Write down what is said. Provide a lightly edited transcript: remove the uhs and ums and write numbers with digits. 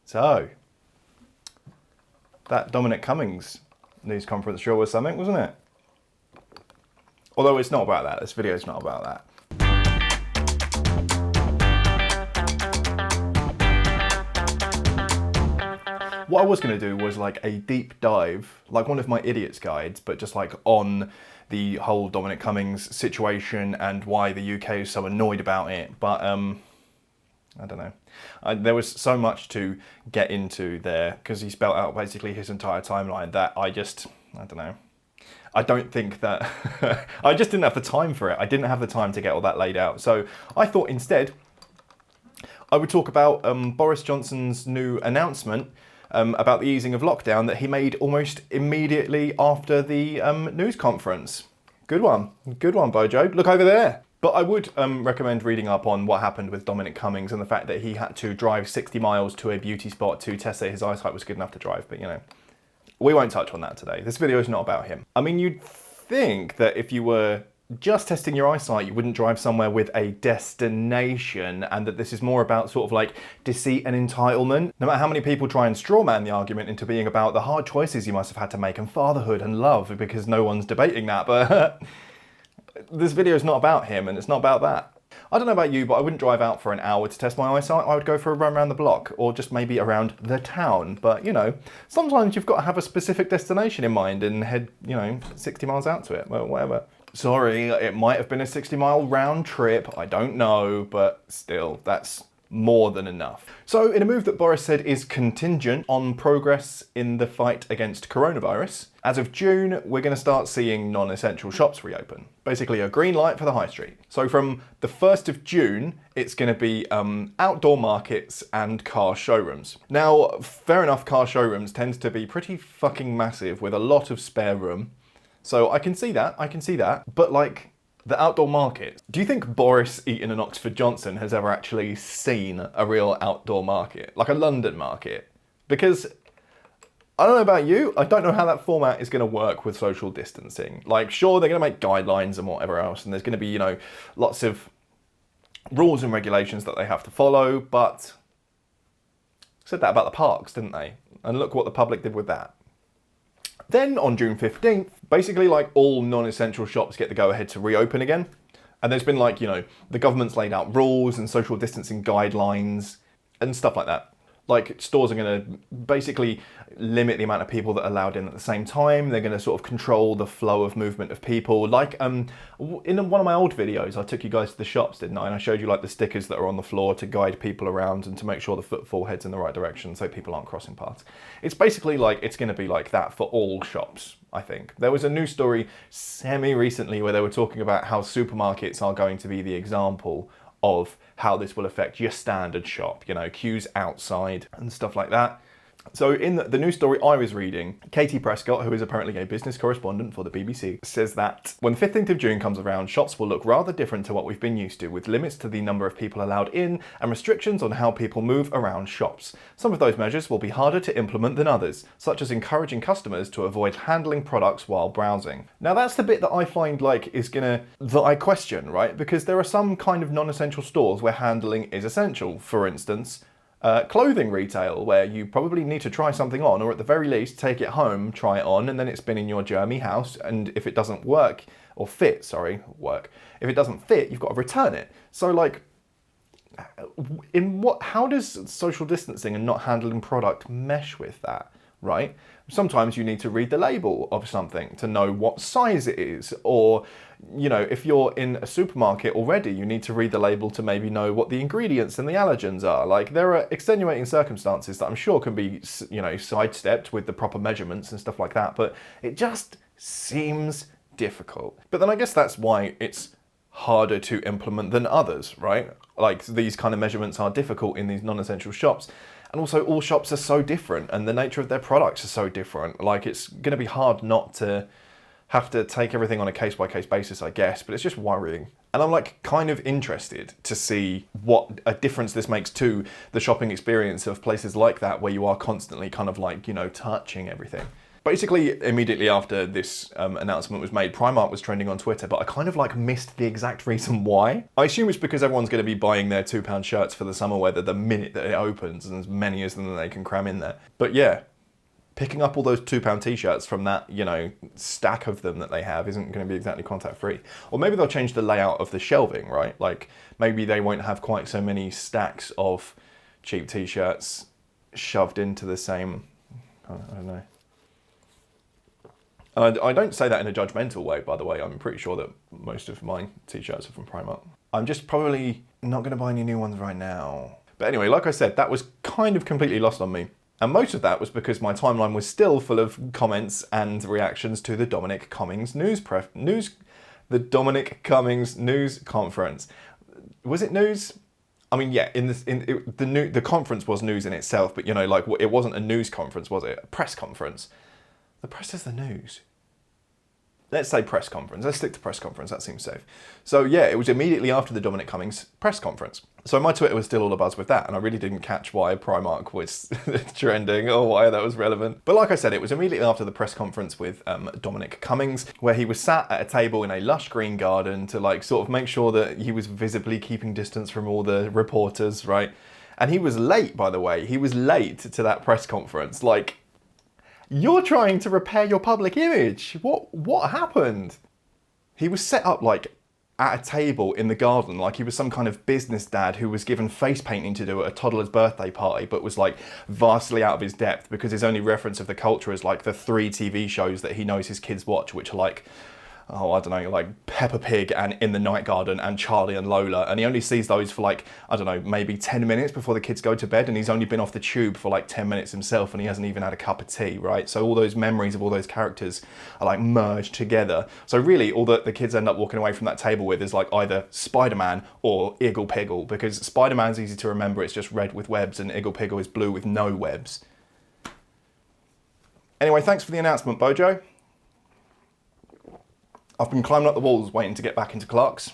So, that Dominic Cummings news conference sure was something, wasn't it? Although it's not about that. This video is not about that. What I was going to do was like a deep dive, like one of my idiots guides, but just like on the whole Dominic Cummings situation and why the UK is so annoyed about it. But I don't know. There was so much to get into there because he spelled out basically his entire timeline that I don't know. I don't think that, I just didn't have the time for it. I didn't have the time to get all that laid out. So I thought instead I would talk about Boris Johnson's new announcement about the easing of lockdown that he made almost immediately after the news conference. Good one, Bojo. Look over there. But I would recommend reading up on what happened with Dominic Cummings and the fact that he had to drive 60 miles to a beauty spot to test that his eyesight was good enough to drive. But, you know, we won't touch on that today. This video is not about him. I mean, you'd think that if you were just testing your eyesight, you wouldn't drive somewhere with a destination, and that this is more about sort of like deceit and entitlement. No matter how many people try and strawman the argument into being about the hard choices you must have had to make and fatherhood and love, because no one's debating that, but this video is not about him and it's not about that. I don't know about you, but I wouldn't drive out for an hour to test my eyesight. I would go for a run around the block or just maybe around the town. But, you know, sometimes you've got to have a specific destination in mind and head, you know, 60 miles out to it. Well, whatever. Sorry, it might have been a 60-mile round trip. I don't know, but still, that's more than enough. So in a move that Boris said is contingent on progress in the fight against coronavirus, as of June, we're going to start seeing non-essential shops reopen. Basically a green light for the high street. So from the 1st of June, it's going to be outdoor markets and car showrooms. Now, fair enough, car showrooms tend to be pretty fucking massive with a lot of spare room. So I can see that, but like the outdoor market. Do you think Boris Eaton and Oxford Johnson has ever actually seen a real outdoor market, like a London market? Because I don't know about you, I don't know how that format is going to work with social distancing. Like, sure, they're going to make guidelines and whatever else, and there's going to be, you know, lots of rules and regulations that they have to follow, but said that about the parks, didn't they? And look what the public did with that. Then on June 15th, basically like all non-essential shops get the go-ahead to reopen again. And there's been like, you know, the government's laid out rules and social distancing guidelines and stuff like that. Like stores are going to basically limit the amount of people that are allowed in at the same time. They're going to sort of control the flow of movement of people. Like in one of my old videos, I took you guys to the shops, didn't I? And I showed you like the stickers that are on the floor to guide people around and to make sure the footfall heads in the right direction so people aren't crossing paths. It's basically like, it's going to be like that for all shops, I think. There was a news story semi-recently where they were talking about how supermarkets are going to be the example of how this will affect your standard shop, you know, queues outside and stuff like that. So in the news story I was reading, Katie Prescott, who is apparently a business correspondent for the BBC, says that when the 15th of June comes around, shops will look rather different to what we've been used to, with limits to the number of people allowed in and restrictions on how people move around shops. Some of those measures will be harder to implement than others, such as encouraging customers to avoid handling products while browsing. Now that's the bit that I find like that I question, right? Because there are some kind of non-essential stores where handling is essential. For instance, clothing retail, where you probably need to try something on, or at the very least take it home, try it on, and then it's been in your germy house, and if it doesn't if it doesn't fit, you've got to return it. So like, how does social distancing and not handling product mesh with that, right? Sometimes you need to read the label of something to know what size it is, or, you know, if you're in a supermarket already, you need to read the label to maybe know what the ingredients and the allergens are. Like, there are extenuating circumstances that I'm sure can be, you know, sidestepped with the proper measurements and stuff like that, but it just seems difficult. But then I guess that's why it's harder to implement than others, right? Like, these kind of measurements are difficult in these non-essential shops. And also all shops are so different and the nature of their products are so different. Like, it's going to be hard not to have to take everything on a case-by-case basis, I guess, but it's just worrying. And I'm like kind of interested to see what a difference this makes to the shopping experience of places like that, where you are constantly kind of like, you know, touching everything. Basically, immediately after this announcement was made, Primark was trending on Twitter, but I kind of like missed the exact reason why. I assume it's because everyone's going to be buying their £2 shirts for the summer weather the minute that it opens, and as many as them they can cram in there. But yeah, picking up all those £2 t-shirts from that, you know, stack of them that they have isn't going to be exactly contact free. Or maybe they'll change the layout of the shelving, right? Like maybe they won't have quite so many stacks of cheap t-shirts shoved into the same, I don't know. I don't say that in a judgmental way, by the way. I'm pretty sure that most of my t-shirts are from Primark. I'm just probably not going to buy any new ones right now. But anyway, like I said, that was kind of completely lost on me. And most of that was because my timeline was still full of comments and reactions to the Dominic Cummings the Dominic Cummings news conference. Was it news? I mean, yeah, the conference was news in itself, but you know, like it wasn't a news conference, was it? A press conference. The press is the news. Let's say press conference. Let's stick to press conference. That seems safe. So yeah, it was immediately after the Dominic Cummings press conference. So my Twitter was still all abuzz with that, and I really didn't catch why Primark was trending or why that was relevant. But like I said, it was immediately after the press conference with Dominic Cummings, where he was sat at a table in a lush green garden to like sort of make sure that he was visibly keeping distance from all the reporters, right? And he was late, by the way. He was late to that press conference. Like, you're trying to repair your public image. What happened? He was set up like at a table in the garden, like he was some kind of business dad who was given face painting to do at a toddler's birthday party, but was like vastly out of his depth because his only reference of the culture is like the 3 TV shows that he knows his kids watch, which are like, oh, I don't know, like Peppa Pig and In the Night Garden and Charlie and Lola. And he only sees those for like, I don't know, maybe 10 minutes before the kids go to bed. And he's only been off the tube for like 10 minutes himself and he hasn't even had a cup of tea, right? So all those memories of all those characters are like merged together. So really all that the kids end up walking away from that table with is like either Spider-Man or Iggle Piggle, because Spider-Man's easy to remember. It's just red with webs, and Iggle Piggle is blue with no webs. Anyway, thanks for the announcement, Bojo. I've been climbing up the walls waiting to get back into Clark's.